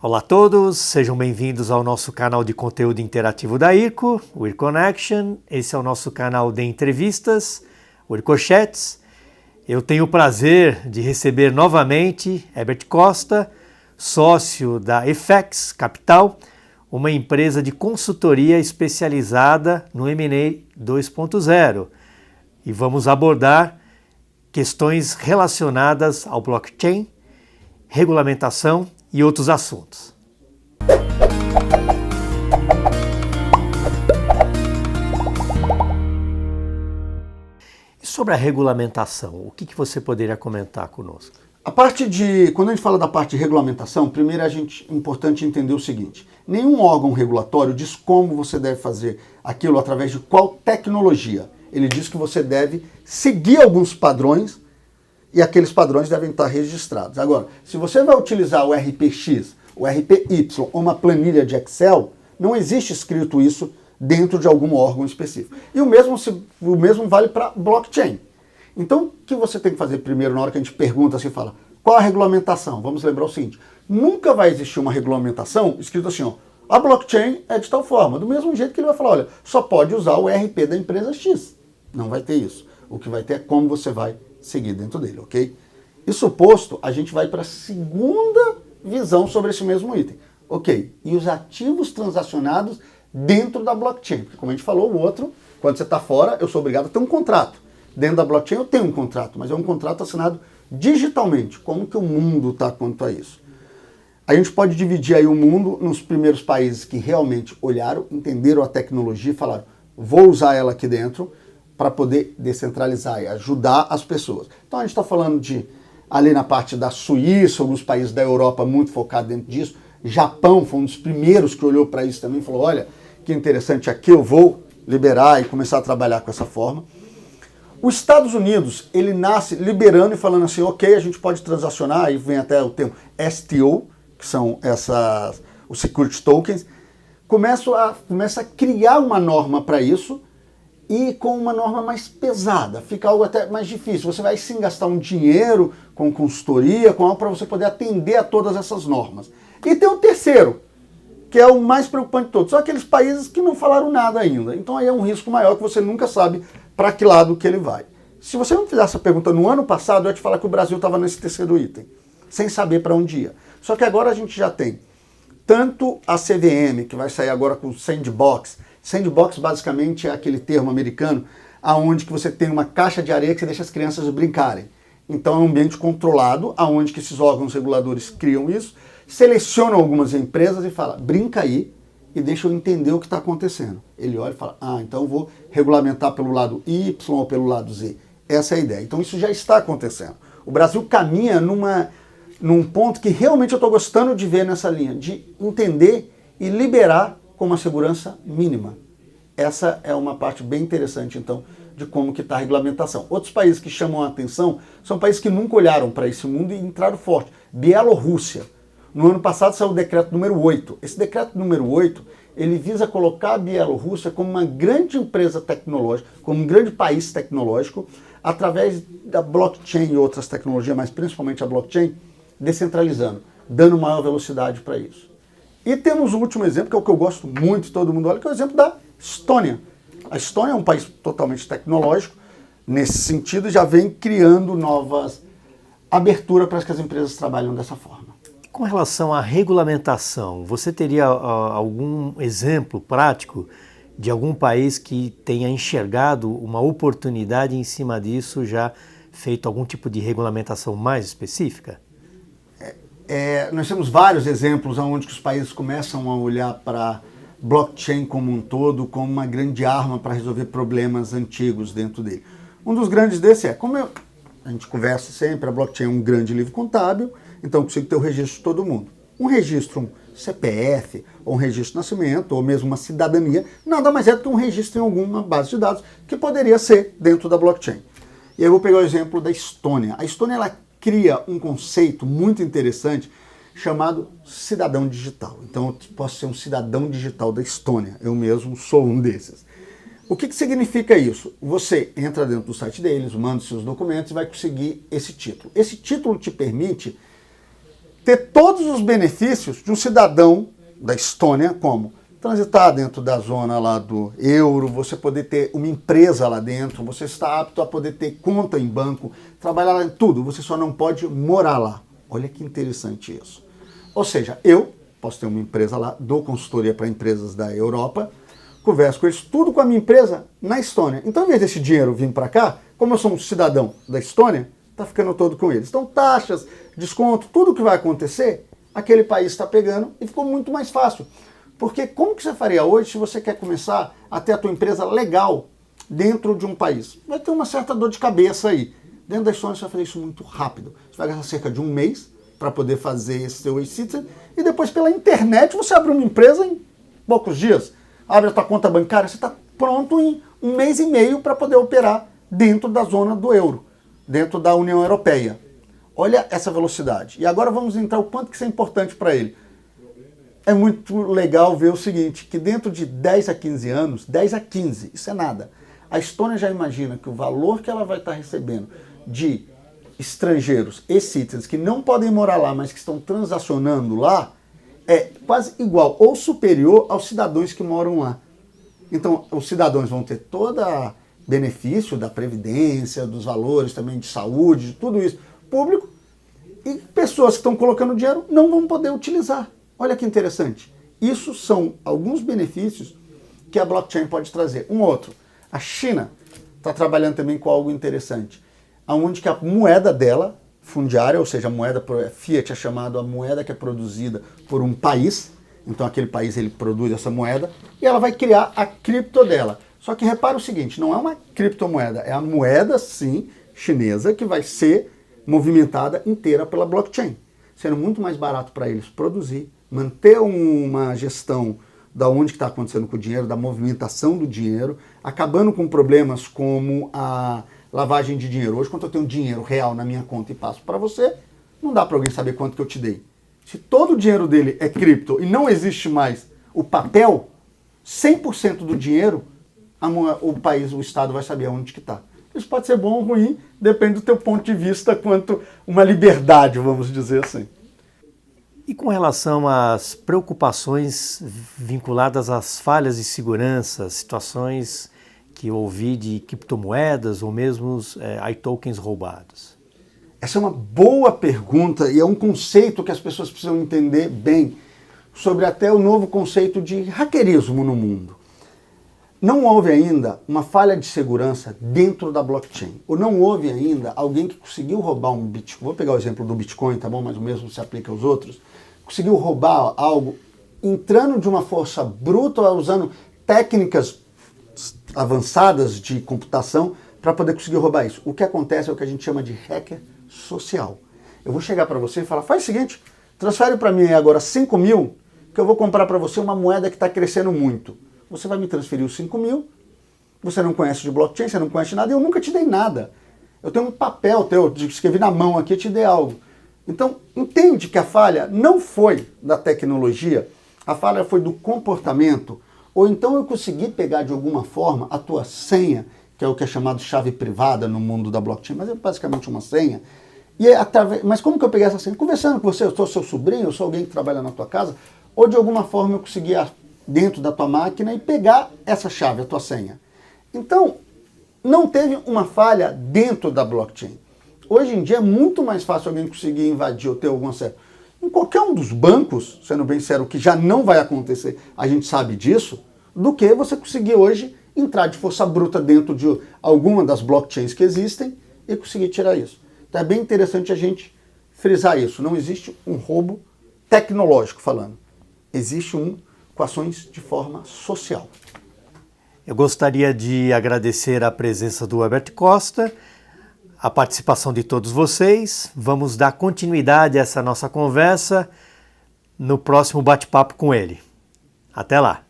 Olá a todos, sejam bem-vindos ao nosso canal de conteúdo interativo da IRCO, o IRConnection. Esse é o nosso canal de entrevistas, o IRCochats. Eu tenho o prazer de receber novamente Herbert Costa, sócio da Effex Capital, uma empresa de consultoria especializada no M&A 2.0. E vamos abordar questões relacionadas ao blockchain, regulamentação e outros assuntos. E sobre a regulamentação, o que você poderia comentar conosco? Quando a gente fala da parte de regulamentação, primeiro é importante entender o seguinte: nenhum órgão regulatório diz como você deve fazer aquilo através de qual tecnologia. Ele diz que você deve seguir alguns padrões e aqueles padrões devem estar registrados. Agora, se você vai utilizar o RPX, o RPY ou uma planilha de Excel, não existe escrito isso dentro de algum órgão específico. E o mesmo vale para blockchain. Então, o que você tem que fazer primeiro, na hora que a gente pergunta, assim, fala, qual a regulamentação? Vamos lembrar o seguinte: nunca vai existir uma regulamentação escrito assim, ó, a blockchain é de tal forma. Do mesmo jeito que ele vai falar, olha, só pode usar o RP da empresa X. Não vai ter isso. O que vai ter é como você vai seguir dentro dele, ok? Isso posto, a gente vai para a segunda visão sobre esse mesmo item. Ok, e os ativos transacionados dentro da blockchain? Porque como a gente falou, o outro, quando você está fora, eu sou obrigado a ter um contrato. Dentro da blockchain eu tenho um contrato, mas é um contrato assinado digitalmente. Como que o mundo está quanto a isso? A gente pode dividir aí o mundo nos primeiros países que realmente olharam, entenderam a tecnologia e falaram, vou usar ela aqui dentro para poder descentralizar e ajudar as pessoas. Então a gente está falando de, ali na parte da Suíça, alguns países da Europa muito focados dentro disso. Japão foi um dos primeiros que olhou para isso também e falou, olha, que interessante, aqui eu vou liberar e começar a trabalhar com essa forma. Os Estados Unidos, ele nasce liberando e falando assim, ok, a gente pode transacionar, aí vem até o termo STO, que são os security tokens, começa a criar uma norma para isso, e com uma norma mais pesada, fica algo até mais difícil. Você vai sim gastar um dinheiro com consultoria, com algo para você poder atender a todas essas normas. E tem o terceiro, que é o mais preocupante de todos, são aqueles países que não falaram nada ainda. Então aí é um risco maior que você nunca sabe para que lado que ele vai. Se você não fizesse essa pergunta no ano passado, eu ia te falar que o Brasil estava nesse terceiro item, sem saber para onde ia. Só que agora a gente já tem tanto a CVM, que vai sair agora com o Sandbox. Sandbox basicamente é aquele termo americano aonde que você tem uma caixa de areia que você deixa as crianças brincarem. Então é um ambiente controlado, aonde que esses órgãos reguladores criam isso, selecionam algumas empresas e fala, brinca aí e deixa eu entender o que está acontecendo. Ele olha e fala, então eu vou regulamentar pelo lado Y ou pelo lado Z. Essa é a ideia. Então isso já está acontecendo. O Brasil caminha num ponto que realmente eu estou gostando de ver nessa linha, de entender e liberar com uma segurança mínima. Essa é uma parte bem interessante, então, de como que está a regulamentação. Outros países que chamam a atenção são países que nunca olharam para esse mundo e entraram forte. Bielorrússia. No ano passado saiu o decreto número 8. Esse decreto número 8, ele visa colocar a Bielorrússia como uma grande empresa tecnológica, como um grande país tecnológico, através da blockchain e outras tecnologias, mas principalmente a blockchain, descentralizando, dando maior velocidade para isso. E temos o último exemplo, que é o que eu gosto muito, todo mundo olha, que é o exemplo da Estônia. A Estônia é um país totalmente tecnológico, nesse sentido, já vem criando novas aberturas para que as empresas trabalhem dessa forma. Com relação à regulamentação, você teria algum exemplo prático de algum país que tenha enxergado uma oportunidade em cima disso, já feito algum tipo de regulamentação mais específica? Nós temos vários exemplos onde os países começam a olhar para blockchain como um todo, como uma grande arma para resolver problemas antigos dentro dele. Um dos grandes desses a gente conversa sempre, a blockchain é um grande livro contábil, então eu consigo ter o registro de todo mundo. Um registro, um CPF, ou um registro de nascimento, ou mesmo uma cidadania, nada mais é do que um registro em alguma base de dados, que poderia ser dentro da blockchain. E aí eu vou pegar o exemplo da Estônia. A Estônia, ela cria um conceito muito interessante chamado cidadão digital. Então eu posso ser um cidadão digital da Estônia, eu mesmo sou um desses. O que significa isso? Você entra dentro do site deles, manda os seus documentos e vai conseguir esse título. Esse título te permite ter todos os benefícios de um cidadão da Estônia, como transitar dentro da zona lá do euro, você poder ter uma empresa lá dentro, você está apto a poder ter conta em banco, trabalhar lá em tudo, você só não pode morar lá. Olha que interessante isso. Ou seja, eu posso ter uma empresa lá, dou consultoria para empresas da Europa, converso com eles, tudo com a minha empresa na Estônia. Então, em vez desse dinheiro vir para cá, como eu sou um cidadão da Estônia, está ficando todo com eles. Então, taxas, desconto, tudo que vai acontecer, aquele país está pegando e ficou muito mais fácil. Porque como que você faria hoje se você quer começar a ter a tua empresa legal dentro de um país? Vai ter uma certa dor de cabeça aí. Dentro da Estônia você vai fazer isso muito rápido. Você vai gastar cerca de um mês para poder fazer esse seu e-citizen e depois pela internet você abre uma empresa em poucos dias. Abre a tua conta bancária, você está pronto em um mês e meio para poder operar dentro da zona do euro, dentro da União Europeia. Olha essa velocidade. E agora vamos entrar o quanto que isso é importante para ele. É muito legal ver o seguinte, que dentro de 10 a 15 anos, 10 a 15, isso é nada. A Estônia já imagina que o valor que ela vai estar recebendo de estrangeiros e citizens que não podem morar lá, mas que estão transacionando lá, é quase igual ou superior aos cidadãos que moram lá. Então, os cidadãos vão ter todo o benefício da previdência, dos valores também de saúde, de tudo isso público, e pessoas que estão colocando dinheiro não vão poder utilizar. Olha que interessante. Isso são alguns benefícios que a blockchain pode trazer. Um outro, a China está trabalhando também com algo interessante, onde que a moeda dela, fundiária, ou seja, a moeda fiat é chamada a moeda que é produzida por um país, então aquele país ele produz essa moeda, e ela vai criar a cripto dela. Só que repara o seguinte, não é uma criptomoeda, é a moeda, sim, chinesa, que vai ser movimentada inteira pela blockchain, sendo muito mais barato para eles produzir, manter uma gestão da onde está acontecendo com o dinheiro, da movimentação do dinheiro, acabando com problemas como a lavagem de dinheiro. Hoje, quando eu tenho dinheiro real na minha conta e passo para você, não dá para alguém saber quanto que eu te dei. Se todo o dinheiro dele é cripto e não existe mais o papel, 100% do dinheiro, o país, o Estado vai saber onde que está. Isso pode ser bom ou ruim, depende do teu ponto de vista quanto uma liberdade, vamos dizer assim. E com relação às preocupações vinculadas às falhas de segurança, situações que eu ouvi de criptomoedas ou mesmo iTokens roubados? Essa é uma boa pergunta e é um conceito que as pessoas precisam entender bem sobre até o novo conceito de hackerismo no mundo. Não houve ainda uma falha de segurança dentro da blockchain, ou não houve ainda alguém que conseguiu roubar um Bitcoin. Vou pegar o exemplo do Bitcoin, tá bom? Mas o mesmo se aplica aos outros. Conseguiu roubar algo entrando de uma força bruta, usando técnicas avançadas de computação para poder conseguir roubar isso. O que acontece é o que a gente chama de hacker social. Eu vou chegar para você e falar, faz o seguinte, transfere para mim agora 5 mil, que eu vou comprar para você uma moeda que está crescendo muito. Você vai me transferir os 5 mil, você não conhece de blockchain, você não conhece nada, eu nunca te dei nada. Eu tenho um papel teu, escrevi na mão aqui, eu te dei algo. Então, entende que a falha não foi da tecnologia, a falha foi do comportamento, ou então eu consegui pegar de alguma forma a tua senha, que é o que é chamado chave privada no mundo da blockchain, mas é basicamente uma senha. Mas como que eu peguei essa senha? Conversando com você, eu sou seu sobrinho, eu sou alguém que trabalha na tua casa, ou de alguma forma eu consegui dentro da tua máquina e pegar essa chave, a tua senha. Então, não teve uma falha dentro da blockchain. Hoje em dia é muito mais fácil alguém conseguir invadir ou ter algum acesso. Em qualquer um dos bancos, sendo bem sério, que já não vai acontecer, a gente sabe disso, do que você conseguir hoje entrar de força bruta dentro de alguma das blockchains que existem e conseguir tirar isso. Então é bem interessante a gente frisar isso. Não existe um roubo tecnológico falando. Existe com ações de forma social. Eu gostaria de agradecer a presença do Herbert Costa, a participação de todos vocês. Vamos dar continuidade a essa nossa conversa no próximo bate-papo com ele. Até lá!